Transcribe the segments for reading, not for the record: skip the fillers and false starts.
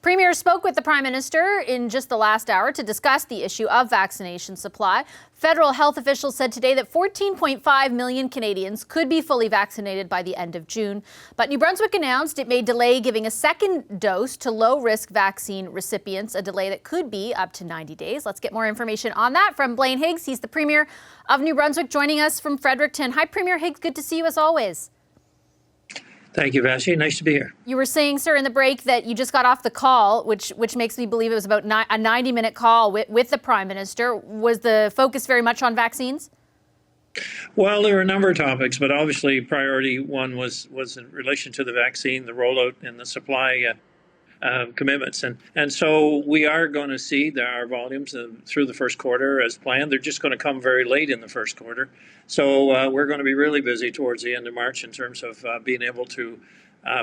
Premier spoke with the Prime Minister in just the last hour to discuss the issue of vaccination supply. Federal health officials said today that 14.5 million Canadians could be fully vaccinated by the end of June. But New Brunswick announced it may delay giving a second dose to low-risk vaccine recipients, a delay that could be up to 90 days. Let's get more information on that from Blaine Higgs. He's the Premier of New Brunswick, joining us from Fredericton. Hi, Premier Higgs. Good to see you as always. Thank you, Vassy. Nice to be here. You were saying, sir, in the break that you just got off the call, which makes me believe it was about a 90-minute call with the Prime Minister. Was the focus very much on vaccines? Well, there were a number of topics, but obviously priority one was in relation to the vaccine, the rollout, and the supply commitments. And so we are going to see our volumes through the first quarter as planned. They're just going to come very late in the first quarter. So we're going to be really busy towards the end of March in terms of being able to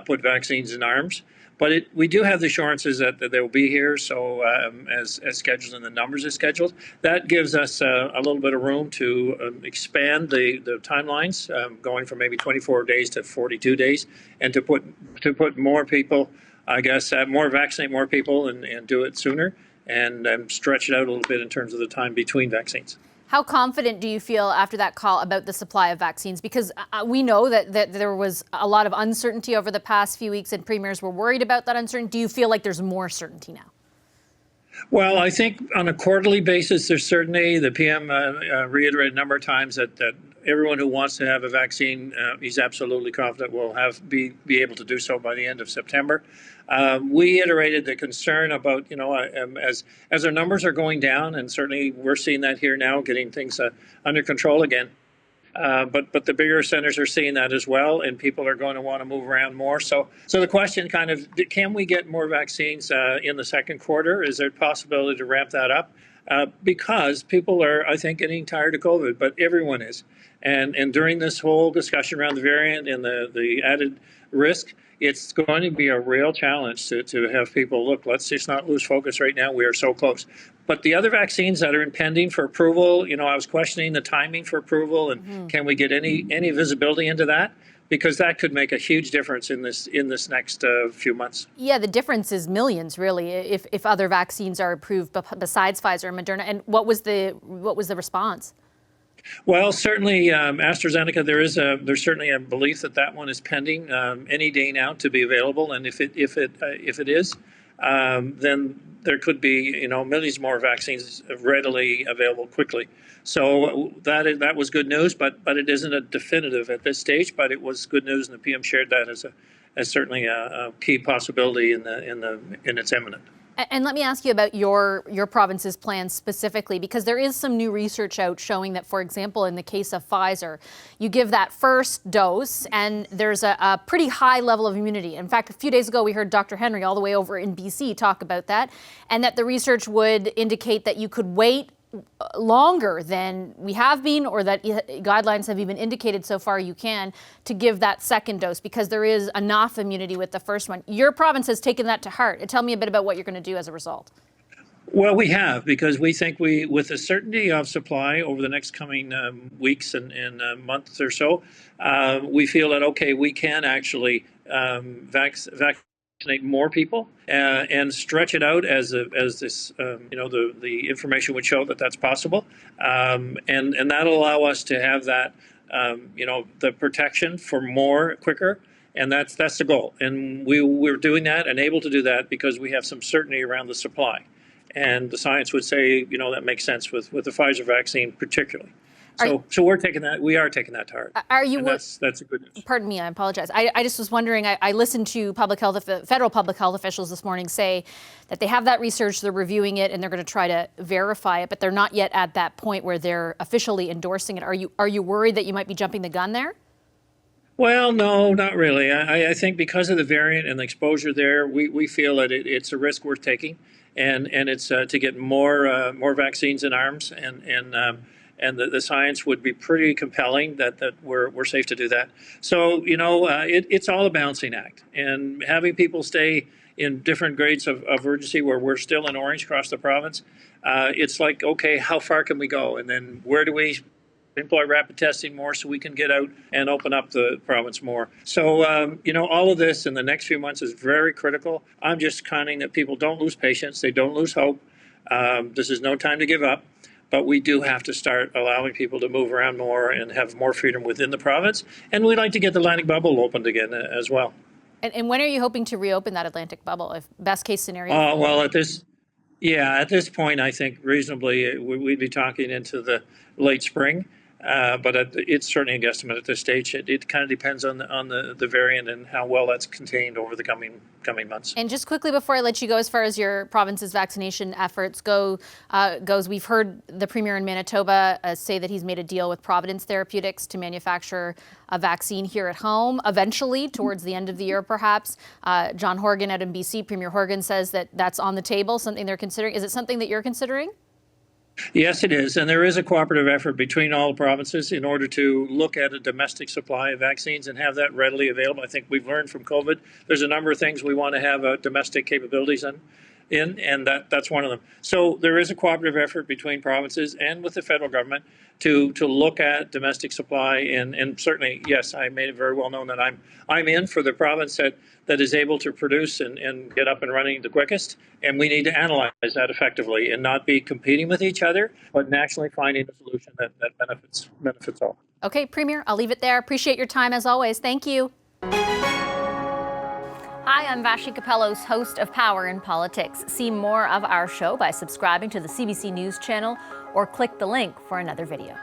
put vaccines in arms. But we do have the assurances that they will be here, so as scheduled and the numbers are scheduled. That gives us a little bit of room to expand the timelines, going from maybe 24 days to 42 days, and to put more people, I guess, vaccinate more people and do it sooner, and stretch it out a little bit in terms of the time between vaccines. How confident do you feel after that call about the supply of vaccines? Because we know that there was a lot of uncertainty over the past few weeks and premiers were worried about that uncertainty. Do you feel like there's more certainty now? Well, I think on a quarterly basis, there's certainly, the PM reiterated a number of times that everyone who wants to have a vaccine, he's absolutely confident will be able to do so by the end of September. We iterated the concern about, as our numbers are going down, and certainly we're seeing that here now, getting things under control again. But the bigger centers are seeing that as well, and people are going to want to move around more. So the question kind of, can we get more vaccines in the second quarter? Is there a possibility to ramp that up? Because people are, I think, getting tired of COVID, but everyone is. And during this whole discussion around the variant and the added risk, it's going to be a real challenge to have people, look, let's just not lose focus right now. We are so close. But the other vaccines that are impending for approval, I was questioning the timing for approval, and can we get any visibility into that? Because that could make a huge difference in this next few months. Yeah, the difference is millions, really, if other vaccines are approved besides Pfizer and Moderna. And what was the response? Well, certainly AstraZeneca. There's certainly a belief that one is pending any day now to be available, and if it is, then there could be millions more vaccines readily available quickly. So that was good news, but it isn't a definitive at this stage. But it was good news, and the PM shared that as certainly a key possibility in its imminent. And let me ask you about your province's plans specifically, because there is some new research out showing that, for example, in the case of Pfizer, you give that first dose and there's a pretty high level of immunity. In fact, a few days ago, we heard Dr. Henry all the way over in BC talk about that, and that the research would indicate that you could wait longer than we have been, or that guidelines have even indicated so far you can, to give that second dose because there is enough immunity with the first one. Your province has taken that to heart. Tell me a bit about what you're going to do as a result. Well, we have, because we think with the certainty of supply over the next coming weeks and months or so, we feel that, okay, we can actually vaccinate more people and stretch it out as this the information would show that that's possible, and that'll allow us to have that the protection for more quicker, and that's the goal. And we're doing that and able to do that because we have some certainty around the supply, and the science would say that makes sense with the Pfizer vaccine particularly. So we're taking that. We are taking that to heart. That's a good news. Pardon me, I apologize. I just was wondering. I listened to federal public health officials this morning say that they have that research, they're reviewing it, and they're going to try to verify it, but they're not yet at that point where they're officially endorsing it. Are you worried that you might be jumping the gun there? Well, no, not really. I think because of the variant and the exposure there, we feel that it's a risk worth taking, and it's to get more vaccines in arms, and the science would be pretty compelling that we're safe to do that. So, it's all a balancing act. And having people stay in different grades of urgency where we're still in orange across the province, it's like, okay, how far can we go? And then where do we employ rapid testing more so we can get out and open up the province more. So, all of this in the next few months is very critical. I'm just counting that people don't lose patience. They don't lose hope. This is no time to give up. But we do have to start allowing people to move around more and have more freedom within the province. And we'd like to get the Atlantic bubble opened again as well. And when are you hoping to reopen that Atlantic bubble, if best case scenario? Well, at this point, I think reasonably we'd be talking into the late spring. But it's certainly a guesstimate at this stage. It kind of depends on the variant and how well that's contained over the coming months. And just quickly before I let you go, as far as your province's vaccination efforts goes, we've heard the Premier in Manitoba say that he's made a deal with Providence Therapeutics to manufacture a vaccine here at home, eventually towards the end of the year, perhaps. John Horgan out in BC, Premier Horgan says that that's on the table, something they're considering. Is it something that you're considering? Yes, it is. And there is a cooperative effort between all the provinces in order to look at a domestic supply of vaccines and have that readily available. I think we've learned from COVID, there's a number of things we want to have domestic capabilities in, and that's one of them. So there is a cooperative effort between provinces and with the federal government to look at domestic supply. And certainly, yes, I made it very well known that I'm in for the province that is able to produce and get up and running the quickest. And we need to analyze that effectively and not be competing with each other, but nationally finding a solution that benefits all. Okay, Premier, I'll leave it there. Appreciate your time as always. Thank you. Hi, I'm Vashi Capellos, host of Power in Politics. See more of our show by subscribing to the CBC News channel or click the link for another video.